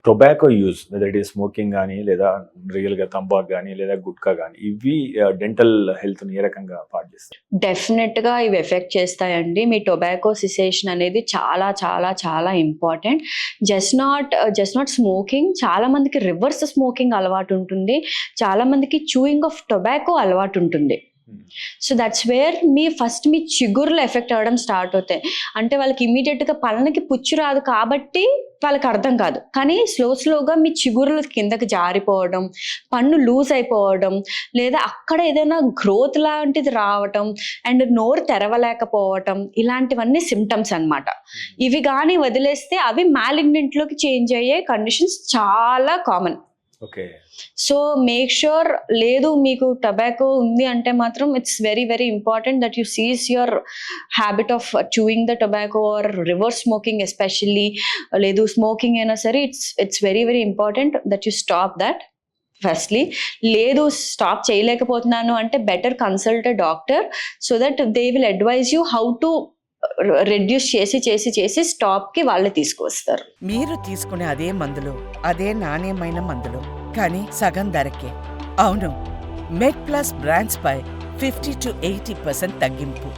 Tobacco use whether it is smoking గానీ, లేదా రియల్‌గా తంబాకు గానీ, లేదా గుట్కా గానీ, ఇవి డెంటల్ హెల్త్‌ని ఏ రకంగా పాడు చేస్తాయి? డెఫినెట్‌గా ఇవి ఎఫెక్ట్ చేస్తాయండి. మీ టొబాకో సిసేషన్ అనేది చాలా చాలా చాలా ఇంపార్టెంట్. జస్ట్ నాట్ స్మోకింగ్, చాలా మందికి రివర్స్ స్మోకింగ్ అలవాటుంటుంది. చాలా మందికి చూయింగ్ ఆఫ్ టొబాకో అలవాటుంటుంది. హ్మ్. సో దట్స్ వేర్ మీ చిగుర్లు ఎఫెక్ట్ అవ్వడం స్టార్ట్ అవుతాయి. అంటే వాళ్ళకి ఇమ్మీడియేట్‌గా పళ్ళకి పుచ్చు రాదు కాబట్టి వాళ్ళకి అర్థం కాదు. కానీ స్లోగా మీ చిగుర్లు కిందకి జారిపోవడం, పన్ను లూజ్ అయిపోవడం, లేదా అక్కడ ఏదైనా గ్రోత్ లాంటిది రావటం అండ్ నోరు తెరవలేకపోవటం, ఇలాంటివన్నీ సింప్టమ్స్ అన్నమాట. ఇవి గాని వదిలేస్తే అవి మాలిగ్నెంట్‌లోకి చేంజ్ అయ్యే కండిషన్స్ చాలా common. Okay. So make sure, లేదు మీకు టొబాకో ఉంది అంటే మాత్రం it's very very important that you cease your habit of chewing the tobacco or reverse smoking especially. లేదు స్మోకింగ్ అయినా సరే it's very very important that you stop that firstly. లేదు stop చేయలేకపోతున్నాను అంటే better consult a doctor so that they will advise you how to reduce చేసి స్టాప్కి వాళ్ళే తీసుకువస్తారు. మీరు తీసుకునే అదే మందులు, అదే నాణ్యమైన మందులు, కానీ సగం ధరకే. అవును, మెడ్ ప్లస్ బ్రాండ్స్ పై 50 to 80% తగ్గింపు.